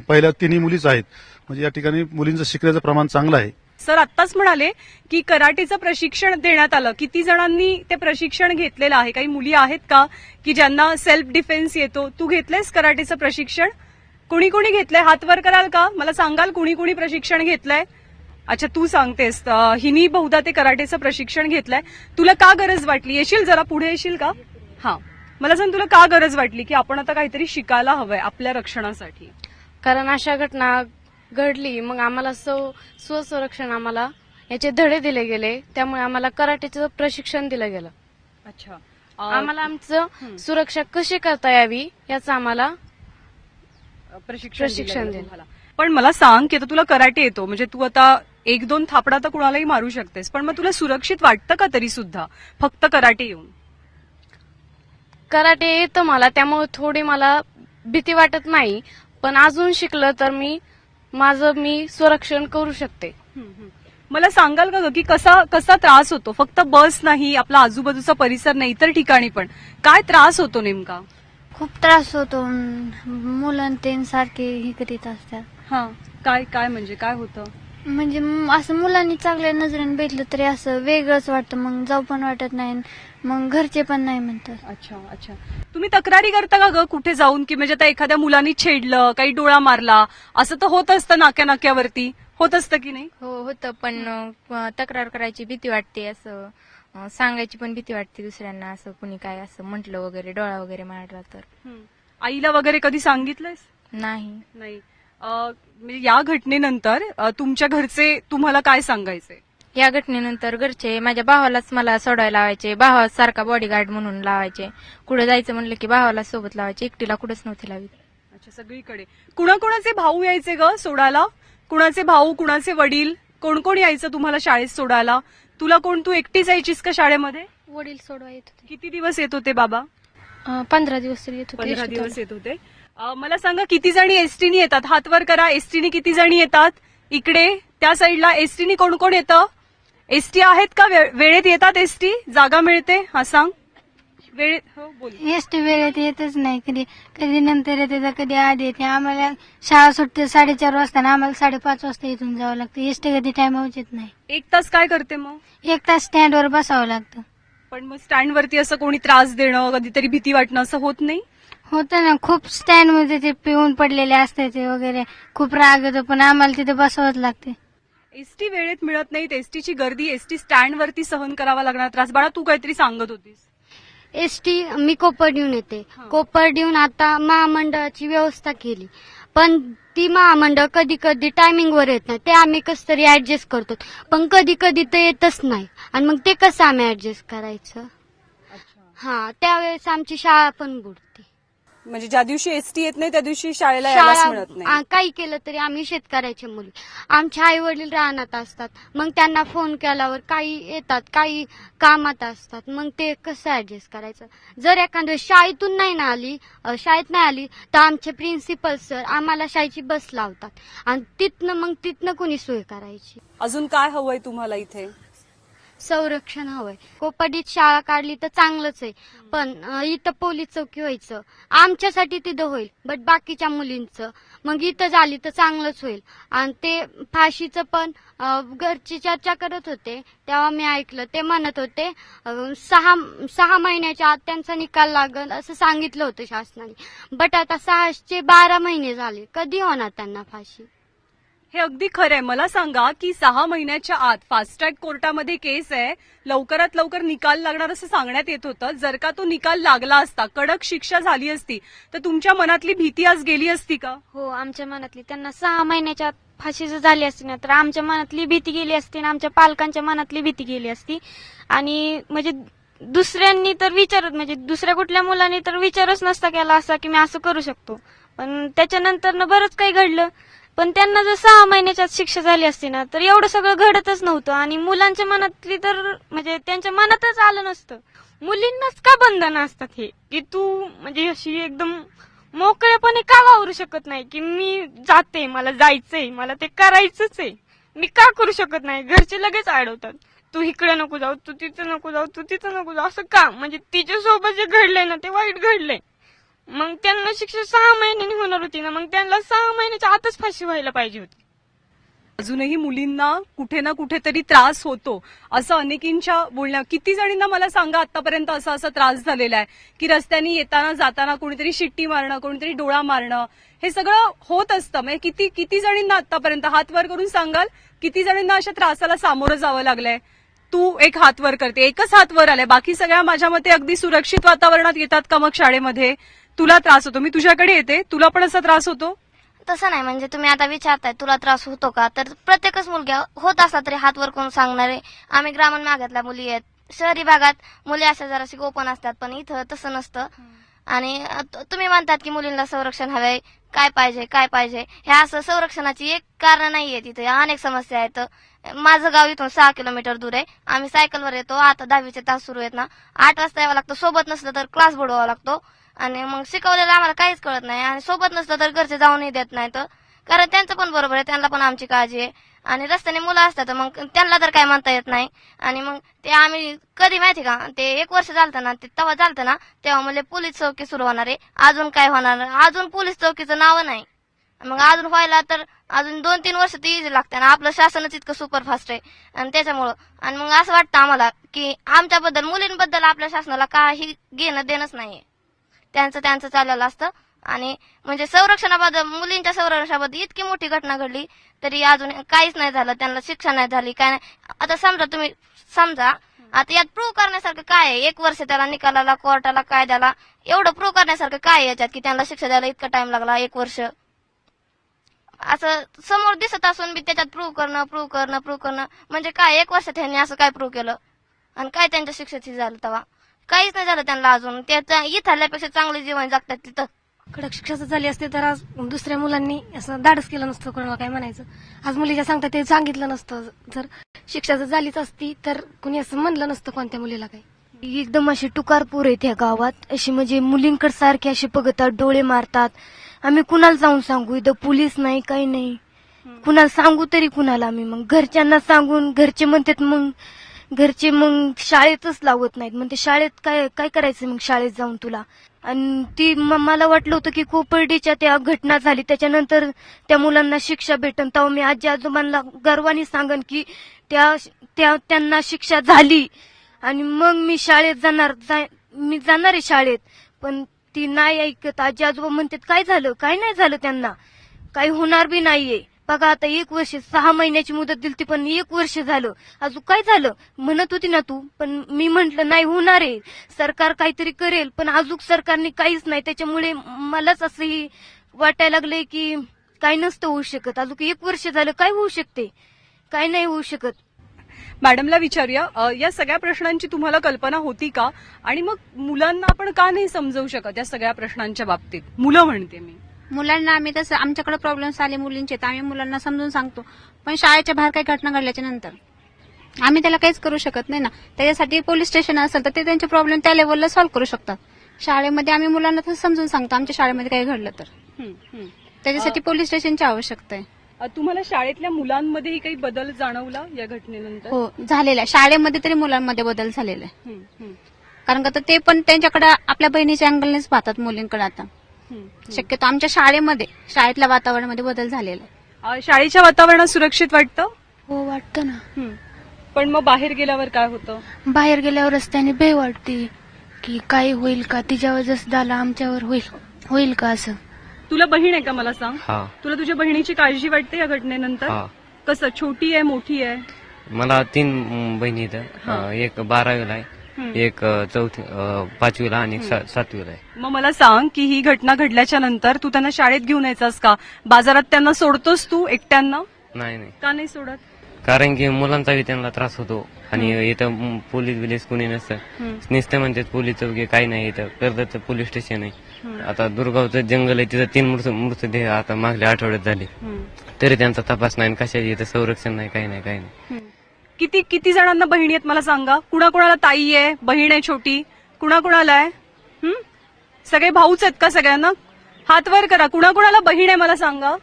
पहिल्या 3 मुलीच आहेत. म्हणजे या ठिकाणी मुलींचं शिकण्याचं प्रमाण चांगलं आहे. सर आत्ताच म्हणाले की कराटेचं प्रशिक्षण देण्यात आलं. किती जणांनी ते प्रशिक्षण घेतलेलं आहे? काही मुली आहेत का की ज्यांना सेल्फ डिफेन्स येतो? तू घेतलंयस कराटेचं प्रशिक्षण? कुणी कुणी घेतलंय? हात वर कराल का? मला सांगाल कुणी कुणी प्रशिक्षण घेतलंय? अच्छा, तू सांगतेस. हिनी बहुधा ते कराटेचं प्रशिक्षण घेतलंय. तुला का गरज वाटली? येशील जरा पुढे येशील का? हा, मला सांग तुला का गरज वाटली की आपण आता काहीतरी शिकायला हवंय आपल्या रक्षणासाठी? कारण अशा घटना घडली, मग आम्हाला स्वसंरक्षण आम्हाला याचे धडे दिले गेले, त्यामुळे आम्हाला कराटेचं प्रशिक्षण दिलं गेलं. अच्छा, आम्हाला आमचं सुरक्षा कशी करता यावी याचं आम्हाला प्रशिक्षण दिलं. पण मला सांग की आता तुला कराटे येतो, म्हणजे तू आता 1-2 थापडा तर कुणालाही मारू शकतेस, पण मग तुला सुरक्षित वाटतं का तरी सुद्धा फक्त कराटे येऊन? कराटे येतं मला, त्यामुळे थोडी मला भीती वाटत नाही, पण अजून शिकलं तर मी संरक्षण करू शकते. मला सांगाल का की कसा त्रास होतो? फक्त बस नाही, आपला आजूबाजूचा परिसर नाही, इतर ठिकाणी पण काय त्रास होतो नेमका? खूप त्रास होतो. मुलं सारखे हे करीत असतात. हा, काय काय म्हणजे काय होतं? म्हणजे असं मुलांनी चांगल्या नजरेने बघितलं तरी असं वेगळंच वाटतं, मग जाऊ पण वाटत नाही, मग घरचे पण नाही म्हणतात. अच्छा अच्छा, तुम्ही तक्रारी करता का ग कुठे जाऊन की म्हणजे आता एखाद्या मुलांनी छेडलं, काही डोळा मारला, असं तर होत असतं नाक्यावरती, होत असतं की नाही? हो होतं, पण तक्रार करायची भीती वाटते, असं सांगायची पण भीती वाटते दुसऱ्यांना, असं कुणी काय असं म्हटलं वगैरे, डोळा वगैरे मारला तर. आईला वगैरे कधी सांगितलंयस? नाही. या घटनेनंतर तुमच्या घरचे तुम्हाला काय सांगायचे? या घटनेनंतर घरचे माझ्या भावालाच मला सोडायला लावायचे, भावासारखा बॉडीगार्ड म्हणून लावायचे. कुठे जायचं म्हणलं की भावाला सोबत लावायचे, एकटीला कुठंच नव्हते लावित. अच्छा, सगळीकडे कुणाकुणाचे भाऊ यायचे ग सोडायला? कुणाचे भाऊ, कुणाचे वडील, कोण कोण यायचं तुम्हाला शाळेत सोडायला? तुला कोण, तू एकटीच यायचीस का शाळेमध्ये? वडील सोडवा येत होते. किती दिवस येत होते बाबा? 15 दिवस तरी येत होते. 15 दिवस येत होते. मला सांगा किती जणी एसटीने येतात? हात वर करा. एसटीने किती जणी येतात? इकडे त्या साईडला एसटीने कोण कोण येतं? एसटी आहेत का? वेळेत येतात एसटी? जागा मिळते? हा सांग. वेळेत? हो बोल. एसटी वेळेत येतच नाही, कधी नंतर येते तर कधी आधी येते. आम्हाला शाळा सुटते 4:30 वाजता, आम्हाला 5:30 वाजता इथून जावं लागतं. एसटी कधी टाइमवर येत नाही. 1 तास काय करते मग? 1 तास स्टँडवर बसावं लागतं. पण मग स्टँडवरती असं कोणी त्रास देणं, कधीतरी भीती वाटणं असं होत नाही? होतं ना, खूप स्टँड मध्ये ते पिऊन पडलेले असते ते वगैरे, खूप राग येतो, पण आम्हाला तिथे बसावंच लागते. एसटी वेळेत मिळत नाहीत, एसटीची गर्दी, एसटी स्टँडवरती सहन करावा लागणार त्रास. बाळा तू काहीतरी सांगत होतीस. एसटी मी कोपर्डीहून येते. कोपर्डीहून आता महामंडळाची व्यवस्था केली, पण ती महामंडळ कधी कधी टायमिंगवर येत नाही. ते आम्ही कसं तरी ऍडजस्ट करतो, पण कधी कधी ते येतच नाही, आणि मग ते कसं आम्ही ऍडजस्ट करायचं? हा, त्यावेळेस आमची शाळा पण बुडते. म्हणजे ज्या दिवशी एसटी येत नाही त्या दिवशी शाळेला यायलाच मिळत नाही. काही केलं तरी आम्ही शेतकऱ्याच्या मुली, आमचे आई वडील रानात असतात, मग त्यांना फोन केल्यावर काही येतात, काही कामात असतात, मग ते कसं ऍडजस्ट करायचं? जर एखाद्या शाळेतून नाही ना आली, शाळेत नाही आली तर आमचे प्रिन्सिपल सर आम्हाला शाळेची बस लावतात, आणि तिथनं कोणी सोय करायची? अजून काय हवंय तुम्हाला इथे? संरक्षण हवंय. कोपर्डीत शाळा काढली तर चांगलंच आहे, पण इथं पोलीस चौकी व्हायचं, आमच्यासाठी तिथं होईल, बट बाकीच्या मुलींचं मग इथं झाली तर चांगलंच होईल. आणि ते फाशीचं पण घरची चर्चा करत होते, तेव्हा मी ऐकलं, ते म्हणत होते 6 महिन्याच्या आत त्यांचा निकाल लागल असं सांगितलं होतं शासनाने, बट आता 6 महिने झाले, कधी होणार त्यांना फाशी? हे अगदी खरं आहे. मला सांगा की 6 महिन्याच्या आत फास्ट ट्रॅक कोर्टामध्ये केस आहे, लवकरात लवकर निकाल लागणार असं सांगण्यात येत होतं. जर का तो निकाल लागला असता, कडक शिक्षा झाली असती, तर तुमच्या मनातली भीती आज गेली असती का? हो, आमच्या मनातली, त्यांना 6 महिन्याच्या आत फाशी जर झाली असती ना तर आमच्या मनातली भीती गेली असती, आणि आमच्या पालकांच्या मनातली भीती गेली असती. आणि म्हणजे दुसऱ्यांनी तर म्हणजे दुसऱ्या कुठल्या मुलांनी तर विचारच नसता केला असा की मी असं करू शकतो. पण त्याच्यानंतर बरंच काही घडलं, पण त्यांना जर 6 महिन्याच्या शिक्षा झाली असती ना तर एवढं सगळं घडतच नव्हतं, आणि मुलांच्या मनातली तर म्हणजे त्यांच्या मनातच आलं नसतं. मुलींनाच का बंधन असतात हे, की तू म्हणजे अशी एकदम मोकळेपणे का वावरू शकत नाही, की मी जाते, मला जायचंय, मला ते करायचंच आहे, मी का करू शकत नाही. घरचे लगेच अडवतात, तू इकडे नको जाऊ, तू तिथं नको जाऊ, तू तिथं नको जाऊ, असं का. म्हणजे तिच्यासोबत जे घडलंय ना ते वाईट घडलंय. मग त्यांना शिक्षा 6 महिन्यांनी होणार होती ना, मग त्यांना 6 महिन्याच्या आतच फाशी व्हायला पाहिजे होती. अजूनही मुलींना कुठे ना कुठेतरी त्रास होतो असं अनेकींच्या बोलण्या. किती जणींना मला सांगा आतापर्यंत असा त्रास झालेला आहे की रस्त्याने येताना जाताना कोणीतरी शिट्टी मारणं, कोणीतरी डोळा मारणं, हे सगळं होत असतं. म्हणजे किती जणींना आतापर्यंत हात वर करून सांगाल किती जणींना अशा त्रासाला सामोरं जावं लागलंय? तू एक हात वर करते, एकच हात वर आलाय, बाकी सगळ्या माझ्या मते अगदी सुरक्षित वातावरणात येतात का मग शाळेमध्ये? तुला त्रास होतो, मी तुझ्याकडे येते, तुला पण असा त्रास होतो? तसं नाही. म्हणजे तुम्ही आता विचारताय तुला त्रास होतो का, तर प्रत्येकच मुलगी होत असला तरी हात वर करून सांगणारे. आम्ही ग्रामीण भागातल्या मुली आहेत, शहरी भागात मुली अशा जराशी ओपन असतात, पण इथं तसं नसतं. आणि तुम्ही म्हणतात की मुलींना संरक्षण हवंय, काय पाहिजे, हे असं संरक्षणाची एक कारण नाहीये. तिथे अनेक समस्या आहेत. माझं गाव इथून 6 किलोमीटर दूर आहे. आम्ही सायकलवर येतो, आता 10वीचे तास सुरू आहेत ना, 8 वाजता यावं लागतं. सोबत नसलं तर क्लास बुडवावा लागतो, आणि मग शिकवलेलं आम्हाला काहीच कळत नाही. आणि सोबत नसलं तर घरचे जाऊनही देत नाहीत, कारण त्यांचं पण बरोबर आहे, त्यांना पण आमची काळजी आहे. आणि रस्त्याने मुलं असतात मग त्यांना तर काय म्हणता येत नाही. आणि मग ते आम्ही कधी माहिती का, ते 1 वर्ष झालं ना, ते तेव्हा झालं ना, तेव्हा म्हणजे पोलीस चौकी सुरू होणार आहे. अजून काय होणार, अजून पोलीस चौकीचं नाव नाही. मग अजून व्हायला तर अजून 2-3 वर्ष ते इझी लागते ना. आपलं शासनच इतकं सुपरफास्ट आहे आणि त्याच्यामुळं. आणि मग असं वाटतं आम्हाला की आमच्याबद्दल, मुलींबद्दल आपल्या शासनाला काही घेणं देणंच नाहीये. त्यांचं चाललेलं असतं. आणि म्हणजे संरक्षणाबद्दल, मुलींच्या संरक्षणाबद्दल इतकी मोठी घटना घडली तरी अजून काहीच नाही झालं, त्यांना शिक्षा नाही झाली, काय नाही. आता समजा आता यात प्रूव्ह करण्यासारखं काय आहे? 1 वर्ष त्याला निकालाला, कोर्टाला, कायद्याला एवढं प्रूव्ह करण्यासारखं काय आहे याच्यात की त्यांना शिक्षा द्यायला इतका टाइम लागला 1 वर्ष? असं समोर दिसत असून बी त्याच्यात प्रूव्ह करणं म्हणजे काय? 1 वर्षात त्यांनी असं काय प्रूव्ह केलं आणि काय त्यांच्या शिक्षेची झालं? तेव्हा काहीच नाही झालं त्यांना अजून. त्या इथल्यापेक्षा चांगले जीवन जगतात तिथं. कडक शिक्षा जर झाली असते तर आज दुसऱ्या मुलांनी असं धाडस केलं नसतं, कोणाला काय म्हणायचं. आज मुलीच्या सांगतात ते सांगितलं नसतं. जर शिक्षा जर झालीच असती तर कुणी असं म्हणलं नसतं कोणत्या मुलीला काही. एकदम अशी टुकारपूर आहेत ह्या गावात, अशी म्हणजे मुलींकडे सारखे असे बघतात, डोळे मारतात. आम्ही कुणाला जाऊन सांगू? इथं पोलीस नाही, काही नाही. कुणाला सांगू तरी कुणाला आम्ही? मग घरच्यांना सांगून घरचे म्हणतात, मग शाळेतच लावत नाहीत. मग ते शाळेत काय करायचं मग शाळेत जाऊन तुला? आणि ती मला वाटलं होतं की कोपर्डीच्या त्या घटना झाली त्याच्यानंतर त्या मुलांना शिक्षा भेटन, तेव्हा मी आजी आजोबांना गर्वाने सांगन की त्यांना शिक्षा झाली आणि मग मी शाळेत जाणार आहे शाळेत. पण ती नाही ऐकत. आजी आजोबा म्हणतात काय झालं? काय नाही झालं, त्यांना काही होणार बी नाहीये. बघा आता 1 वर्ष 6 महिन्याची मुदत दिली, पण 1 वर्ष झालं, अजून काय झालं म्हणत होती ना तू. पण मी म्हंटल नाही होणार आहे, सरकार काहीतरी करेल, पण अजून सरकारने काहीच नाही. त्याच्यामुळे मलाच असंही वाटायला लागलंय की काय नसतं होऊ शकत. अजून 1 वर्ष झालं, काय होऊ शकते? काय नाही होऊ शकत. मॅडमला विचारूया, या सगळ्या प्रश्नांची तुम्हाला कल्पना होती का? आणि मग मुलांना आपण का नाही समजवू शकत या सगळ्या प्रश्नांच्या बाबतीत? मुलं म्हणते मी. मुलांना आम्ही तसं, आमच्याकडे प्रॉब्लेम्स आले मुलींचे तर आम्ही मुलांना समजून सांगतो, पण शाळेच्या बाहेर काही घटना घडल्याच्या नंतर आम्ही त्याला काहीच करू शकत नाही ना. त्याच्यासाठी पोलीस स्टेशन असेल तर ते त्यांचे प्रॉब्लेम त्या लेवलला सॉल्व्ह करू शकतात. शाळेमध्ये आम्ही मुलांना तसं समजून सांगतो आमच्या शाळेमध्ये काही घडलं तर. त्याच्यासाठी पोलीस स्टेशनची आवश्यकता आहे. तुम्हाला शाळेतल्या मुलांमध्येही काही बदल जाणवला या घटनेनंतर? हो, झालेला आहे. शाळेमध्ये तरी मुलांमध्ये बदल झालेला आहे. कारण का ते पण त्यांच्याकडे आपल्या बहिणीच्या अँगलनेच पाहतात मुलींकडे आता. शक्यतो आमच्या शाळेतल्या वातावरणामध्ये बदल झालेला आहे. शाळेच्या वातावरणात सुरक्षित वाटतं? हो, वाटतं ना. पण मग बाहेर गेल्यावर काय होतं? बाहेर गेल्यावर रस्त्याने भय वाटते की काय होईल का, तिच्यावर जसं झालं आमच्यावर होईल का असं. तुला बहीण आहे का मला सांग? तुला तुझ्या बहिणीची काळजी वाटते या घटनेनंतर? कसं, छोटी आहे मोठी आहे? मला 3 बहिणी आहेत. एक 12वीला आहे, एक 5वीला आणि 7वीला आहे. मग मला सांग की ही घटना घडल्याच्या नंतर तू त्यांना शाळेत घेऊन यायचास का? बाजारात त्यांना सोडतोस तू एकट्यांना? नाही. का नाही सोडत? कारण की मुलांचाही त्यांना त्रास होतो आणि इथं पोलीस कुणी नसतं. नुसतं म्हणतात पोलीस चौकी, काही नाही. इथं कर्जतचं पोलीस स्टेशन आहे. आता दुर्गावचं जंगल आहे, तिथं 3 मृतदेह आता मागल्या आठवड्यात झाले, तरी त्यांचा तपास नाही, कशाची इथं संरक्षण नाही, काही नाही. किती किती जणांना बहिणी आहेत मला सांगा. कुणाकुणाला ताई आहे, बहीण आहे छोटी, कुणाकुणाला आहे? सगळे भाऊच आहेत का सगळ्यांना? हात वर करा. कुणाकुणाला बहीण आहे मला सांगा.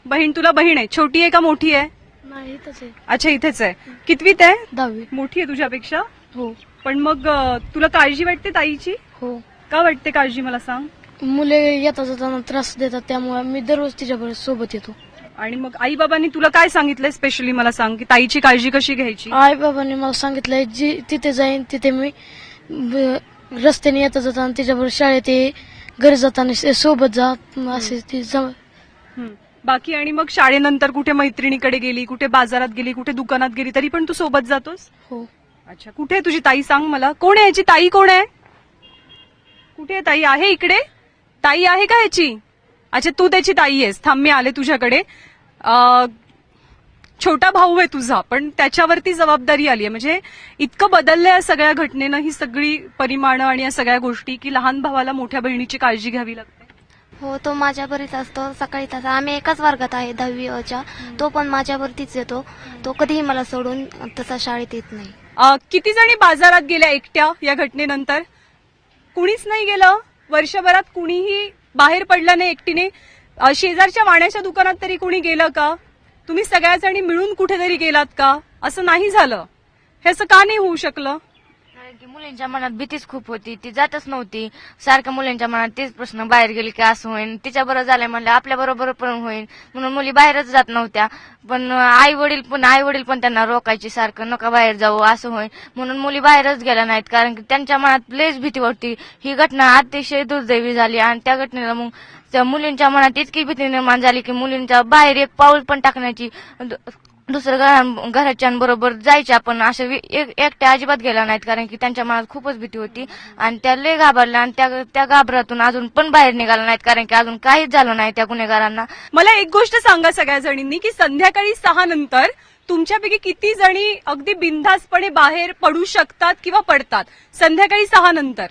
बहीण, तुला बहीण आहे, छोटी आहे का मोठी आहे? नाही इथंच आहे. अच्छा, इथेच आहे. कितवीत आहे? 10वी. मोठी आहे तुझ्यापेक्षा? हो. पण मग तुला काळजी वाटते ताईची? हो. का वाटते काळजी मला सांग. मुले येता जाताना त्रास देतात त्यामुळे मी दररोज तिच्याबरोबर सोबत येतो. आणि मग आई बाबांनी तुला काय सांगितलंय स्पेशली मला सांग, की ताईची काळजी कशी घ्यायची? आई बाबांनी मला सांगितलंय जी तिथे जाईन तिथे मी रस्त्याने येता जाताना तिच्याबरोबर शाळेत ये, घरी जाताना सोबत जा असे ती बाकी आणि मग शाळेनंतर कुठे मैत्रिणीकडे गेली, कुठे बाजारात गेली, कुठे दुकानात गेली तरी पण तू सोबत जातोस? हो. अच्छा, कुठे आहे तुझी ताई सांग मला. कोण आहे याची ताई? कोण आहे? कुठे आहे ताई? आहे इकडे? ताई आहे का याची? अच्छा, तू त्याची ताई आहेस. थांब, मी आले तुझ्याकडे. छोटा भाऊ आहे तुझा, पण त्याच्यावरती जबाबदारी आली आहे. म्हणजे इतकं बदललंय या सगळ्या घटनेनं, ही सगळी परिमाणं आणि या सगळ्या गोष्टी, की लहान भावाला मोठ्या बहिणीची काळजी घ्यावी लागते. हो, तो माझ्याबरोबरच असतो सकाळी तसा. आम्ही एकाच वर्गात आहे 10वीच्या. तो पण माझ्यावरतीच येतो. तो कधीही मला सोडून तसा शाळेत येत नाही. किती जणी बाजारात गेल्या एकट्या या घटनेनंतर? कुणीच नाही गेलं वर्षभरात? कुणीही बाहेर पडलं नाही एकटीने? शेजारच्या वाण्याच्या दुकानात तरी कुणी गेलं का? तुम्ही सगळ्या जणी मिळून कुठेतरी गेलात का? असं नाही झालं. हे असं का नाही होऊ शकलं? मुलींच्या मनात भीतीच खूप होती, ती जातच नव्हती. सारख्या मुलींच्या मनात तेच प्रश्न, बाहेर गेली की असं होईल, तिच्या बरोबर झालंय म्हणलं आपल्या बरोबर पण होईल, म्हणून मुली बाहेरच जात नव्हत्या. पण आई वडील पण त्यांना रोकायची, सारखं नका बाहेर जाऊ असं होईल, म्हणून मुली बाहेरच गेल्या नाहीत. कारण की त्यांच्या मनात लयच भीती वाटती. ही घटना अतिशय दुर्दैवी झाली आणि त्या घटनेला मग त्या मुलींच्या मनात इतकी भीती निर्माण झाली की मुलींच्या बाहेर एक पाऊल पण टाकण्याची, दुसऱ्या घराच्यांबरोबर जायच्या पण असं एकट्या अजिबात गेल्या नाहीत. कारण की त्यांच्या मनात खूपच भीती होती आणि त्या लय घाबरल्या आणि त्या घाबरातून अजून पण बाहेर निघाल्या नाहीत. कारण की अजून काहीच झालं नाही त्या गुन्हेगारांना. मला एक गोष्ट सांगा सगळ्या जणींनी, की संध्याकाळी 6 नंतर तुमच्यापैकी किती जणी अगदी बिनधास्तपणे बाहेर पडू शकतात किंवा पडतात संध्याकाळी 6 नंतर?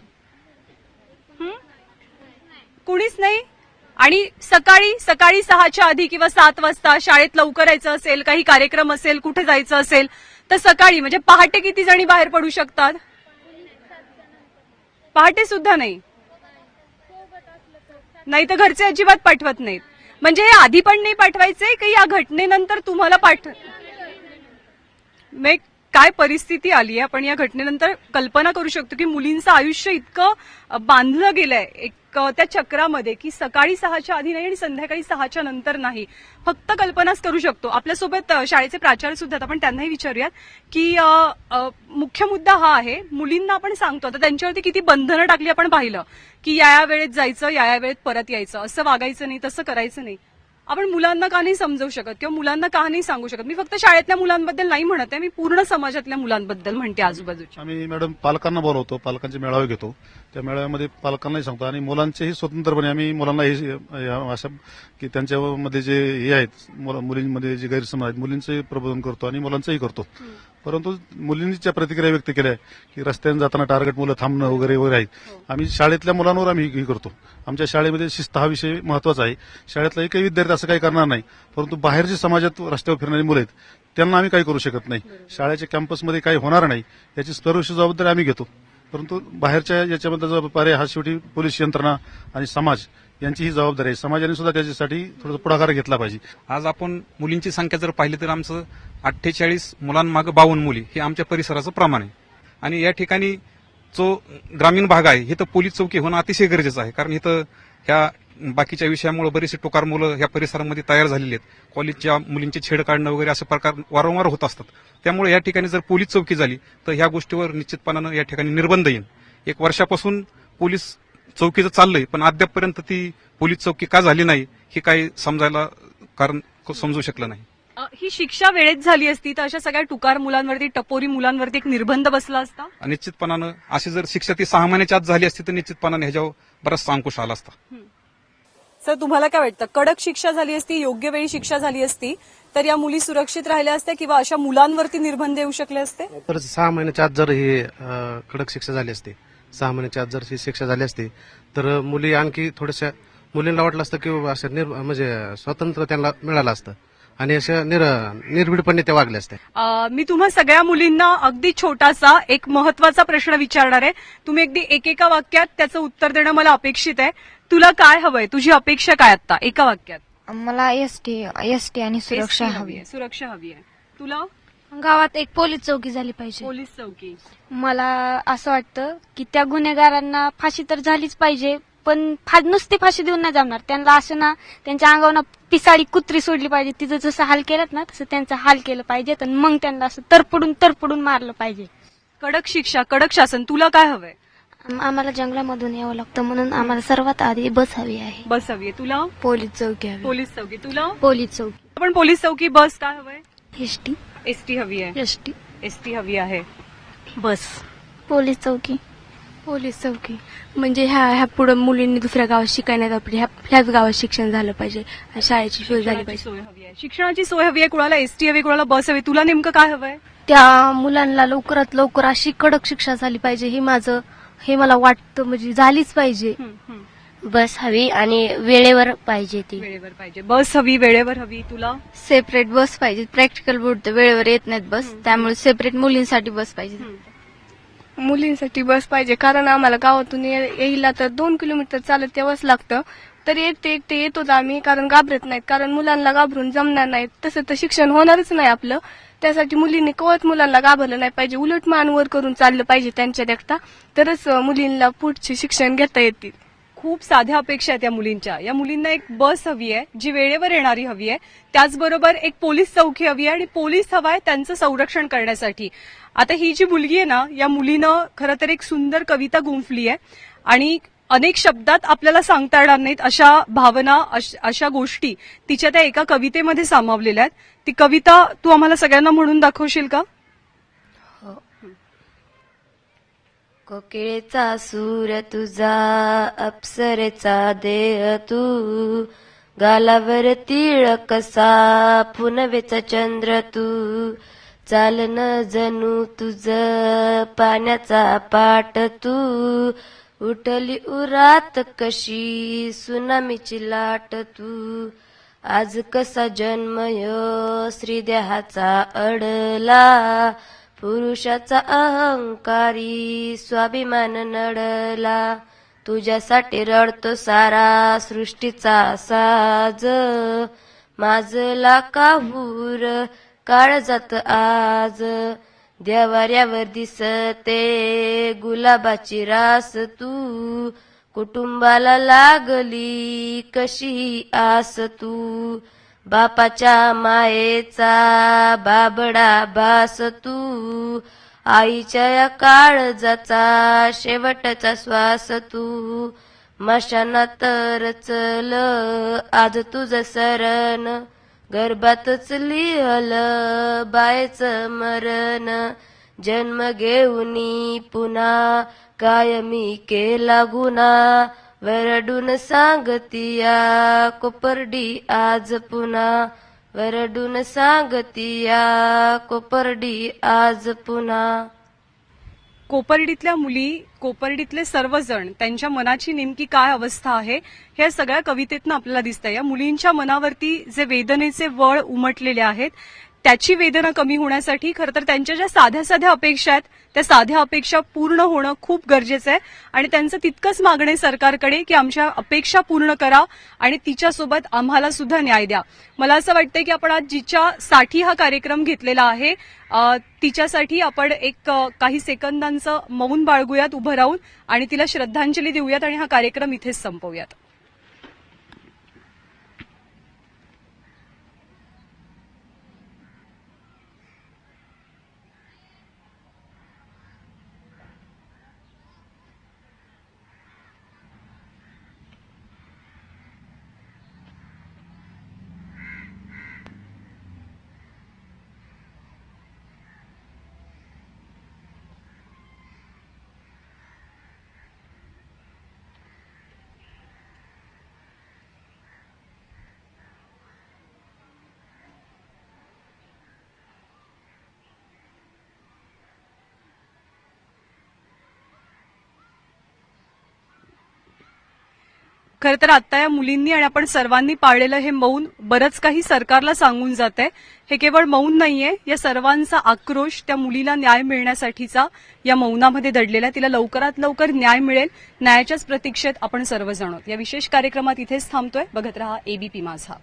कुणीच नाही. आणि सकाळी 6च्या आधी किंवा 7 वाजता शाळेत लवकर यायचं असेल, काही कार्यक्रम असेल, कुठे जायचं असेल तर सकाळी म्हणजे पहाटे किती जणी बाहेर पडू शकतात? पहाटे सुद्धा नाही. नाही तर घरचे अजिबात पाठवत नाहीत. म्हणजे हे आधी पण नाही पाठवायचे की या घटनेनंतर तुम्हाला काय परिस्थिती आली आहे? आपण या घटनेनंतर कल्पना करू शकतो की मुलींचं आयुष्य इतकं बांधलं गेलंय एक त्या चक्रामध्ये, की सकाळी 6च्या आधी नाही आणि संध्याकाळी 6च्या नंतर नाही. फक्त कल्पनाच करू शकतो. आपल्यासोबत शाळेचे प्राचार्य सुद्धा, आपण त्यांनाही विचारूयात की मुख्य मुद्दा हा आहे, मुलींना आपण सांगतो आता त्यांच्यावरती किती बंधनं टाकली आपण पाहिलं, की या वेळेत जायचं, या वेळेत परत यायचं, असं वागायचं नाही, तसं करायचं नाही. आपण मुलांना का नाही समजवू शकत किंवा मुलांना का नाही सांगू शकत? मी फक्त शाळेतल्या मुलांबद्दल नाही म्हणत आहे, मी पूर्ण समाजातल्या मुलांबद्दल म्हणते, आजूबाजूच्या. आम्ही मॅडम पालकांना बोलवतो, पालकांचे मेळावे घेतो. त्या मेळाव्यामध्ये पालकांनाही सांगतो आणि मुलांचेही स्वतंत्रपणे आम्ही मुलांना अशा की त्यांच्यामध्ये जे हे आहेत, मुलींमध्ये जे गैरसमज आहेत, मुलींचंही प्रबोधन करतो आणि मुलांचंही करतो. परंतु मुलींनी ज्या प्रतिक्रिया व्यक्त केल्या की रस्त्याने जाताना टार्गेट मुलं थांबणं वगैरे वगैरे आहेत, आम्ही शाळेतल्या मुलांवर आम्ही हे करतो. आमच्या शाळेमध्ये शिस्त हा विषय महत्वाचा आहे. शाळेतला एकही विद्यार्थी असं काही करणार नाही, परंतु बाहेर जे समाजात रस्त्यावर फिरणारी मुलं आहेत त्यांना आम्ही काही करू शकत नाही. शाळेच्या कॅम्पसमध्ये काही होणार नाही याची सर्वस्व जबाबदारी आम्ही घेतो. परंतु बाहेरच्या याच्याबद्दल जबाबदारी हा शेवटी पोलीस यंत्रणा आणि समाज यांची ही जबाबदारी आहे. समाजाने सुद्धा त्याच्यासाठी थोडा पुढाकार घेतला पाहिजे. आज आपण मुलींची संख्या जर पाहिली तर आमचं 48 मुलांमागे 52 मुली हे आमच्या परिसराचं प्रमाण आहे. आणि या ठिकाणी जो ग्रामीण भाग आहे इथं पोलीस चौकी होणं अतिशय गरजेचं आहे. कारण इथं ह्या बाकीच्या विषयामुळे बरेचसे टोकार मुलं ह्या परिसरामध्ये तयार झालेली आहेत. कॉलेजच्या मुलींची छेड काढणं वगैरे असे प्रकार वारंवार होत असतात. त्यामुळे या ठिकाणी जर पोलीस चौकी झाली तर ह्या गोष्टीवर निश्चितपणानं या ठिकाणी निर्बंध येईल. 1 वर्षापासून पोलीस चौकीचं चाललंय, पण अद्यापपर्यंत ती पोलीस चौकी का झाली नाही हे काही समजायला कारण समजू शकलं नाही. ही शिक्षा वेळेत झाली असती तर अशा सगळ्या टुकार मुलांवरती, टपोरी मुलांवरती एक निर्बंध बसला असता. निश्चितपणानं अशी जर शिक्षा ती 6 महिन्याच्या आत झाली असती तर निश्चितपणाने ह्याच्यावर बराचसा अंकुश आला असता. सर, तुम्हाला काय वाटतं, कडक शिक्षा झाली असती, योग्य वेळी शिक्षा झाली असती तर या मुली सुरक्षित राहिल्या असत्या किंवा अशा मुलांवरती निर्बंध येऊ शकले असते? तर 6 महिन्याच्या आत जर ही कडक शिक्षा झाली असती, 6 महिन्याच्या आत जर ही शिक्षा झाली असती तर मुली आणखी थोड्याशा, मुलींना वाटलं असतं की असं म्हणजे स्वातंत्र्य त्यांना मिळालं असतं. आणि अशा निर्भीडपणे त्या वागल्या असत्या. मी तुम्हा सगळ्या मुलींना अगदी छोटासा एक महत्वाचा प्रश्न विचारणार आहे. तुम्ही अगदी एकेका वाक्यात त्याचं उत्तर देणं मला अपेक्षित आहे. तुला काय हवंय? तुझी अपेक्षा काय आता एका वाक्यात? मला एसटी आणि सुरक्षा ST हवी. आहे, सुरक्षा हवी आहे. तुला? गावात एक पोलीस चौकी झाली पाहिजे. पोलीस चौकी. मला असं वाटतं की त्या गुन्हेगारांना फाशी तर झालीच पाहिजे, पण नुसती फाशी देऊन नाही जमणार. त्यांना असं ना त्यांच्या अंगावर पिसाळी कुत्री सोडली पाहिजे. तिचं जसं हाल केलं ना तसं त्यांचा हाल केलं पाहिजे, आणि मग त्यांना असं तरपडून मारलं पाहिजे. कडक शिक्षा, कडक शासन. तुला काय हवंय? आम्हाला जंगलामधून यावं लागतं म्हणून आम्हाला सर्वात आधी बस हवी आहे. बस हवी आहे. तुला? पोलीस चौकी हवी. पोलीस चौकी. तुला? पोलीस चौकी. आपण पोलीस चौकी, बस काय हवंय? एसटी हवी आहे. एसटी हवी आहे. बस. पोलीस चौकी. पोलीस चौकी म्हणजे ह्या पुढे मुलींनी दुसऱ्या गावात शिकायला जावं पाहिजे, ह्याच गावात शिक्षण झालं पाहिजे, शाळेची सोय झाली पाहिजे. सोय हवी आहे. शिक्षणाची सोय हवी आहे. कुणाला एसटी हवी, कुणाला बस हवी. तुला नेमकं काय हवंय? त्या मुलांना लवकरात लवकर अशी कडक शिक्षा झाली पाहिजे, हे मला वाटतं. म्हणजे झालीच पाहिजे. बस हवी आणि वेळेवर पाहिजे ती. वेळेवर पाहिजे. बस हवी, वेळेवर हवी. तुला? सेपरेट बस पाहिजे. प्रॅक्टिकल बोर्ड तर वेळेवर येत नाहीत बस, त्यामुळे सेपरेट मुलींसाठी बस पाहिजे. मुलींसाठी बस पाहिजे, कारण आम्हाला गावातून यायला तर 2 किलोमीटर चालत यावंच लागतं. तरी एकटे येतोच आम्ही, कारण घाबरत नाहीत, कारण मुलांना घाबरून जमणार नाहीत. तसं तर शिक्षण होणारच नाही आपलं. त्यासाठी मुलींनी कवच मुलांना घाबरलं नाही पाहिजे, उलट मान वर करून चाललं पाहिजे त्यांच्या देखता, तरच मुलींना पुढचे शिक्षण घेता येतील. खूप साध्या अपेक्षा आहेत या मुलींच्या. या मुलींना एक बस हवी आहे जी वेळेवर येणारी हवी आहे. त्याचबरोबर एक पोलीस चौकी हवी आहे आणि पोलीस हवाय त्यांचं संरक्षण करण्यासाठी. आता ही जी मुलगी आहे ना, या मुलीनं खरं तर एक सुंदर कविता गुंफली आहे आणि अनेक शब्दात आपल्याला सांगता येणार नाहीत अशा भावना, अशा गोष्टी तिच्या त्या एका कवितेमध्ये सामावलेल्या आहेत. ती कविता तू आम्हाला सगळ्यांना म्हणून दाखवशील का? कोकिळेचा सूर तुझा, अप्सरेचा देह तू, गालावर तिळ कसा, पुनवेचा चंद्र तू, चालन जणू तुझ पाण्याचा पाट तू, उठली उरात कशी सुनामीची लाट तू, आज कसा जन्मय श्रीदेहाचा अडला, पुरुषाचा अहंकारी स्वाभिमान नडला, तुझ्यासाठी रडतो सारा सृष्टीचा साज, माझला काहूर काळजात आज, देवाऱ्यावर दिसते गुलाबाची रास तू, कुटुंबाला लागली कशी आस तू, बापाच्या मायेचा बाबडा बास तू, आईच्या या काळजाचा शेवटचा श्वास तू, मशानात रचल आज तुझ सरण, गर्भातच लिहल बायचं मरण, जन्म घेऊनी पुन्हा कायमी केला गुन्हा, वरडून सांगतिया कोपर्डी आज पुन्हा, वरडून सांगतिया कोपर्डी आज पुन्हा. कोपर्डीतल्या मुली, कोपर्डीतले सर्वजण, त्यांच्या मनाची नेमकी काय अवस्था आहे हे सगळ्या कवितेतनं आपल्याला दिसतंय. या मुलींच्या मनावरती जे वेदनेचे वळ उमटलेले आहेत त्याची वेदना कमी होण्यासाठी खरं तर त्यांच्या ज्या साध्या साध्या अपेक्षा आहेत त्या साध्या अपेक्षा पूर्ण होणं खूप गरजेचं आहे आणि त्यांचं तितकंच मागणं आहे सरकारकडे की आमच्या अपेक्षा पूर्ण करा आणि तिच्यासोबत आम्हाला सुद्धा न्याय द्या. मला असं वाटतंय की आपण आज जिच्यासाठी हा कार्यक्रम घेतलेला आहे तिच्यासाठी आपण एक काही सेकंदांचं मौन बाळगूयात उभं राहून आणि तिला श्रद्धांजली देऊयात आणि हा कार्यक्रम इथेच संपवूयात. खरं तर आता या मुलींनी आणि आपण सर्वांनी पाळलेलं हे मौन बरंच काही सरकारला सांगून जात आहे. हे केवळ मौन नाहीये, या सर्वांचा आक्रोश त्या मुलीला न्याय मिळण्यासाठीचा या मौनामध्ये दडलेला आहे. तिला लवकरात लवकर न्याय मिळेल, न्यायाच्याच प्रतीक्षेत आपण सर्वजण आहोत. या विशेष कार्यक्रमात इथेच थांबतोय. बघत रहा एबीपी माझा.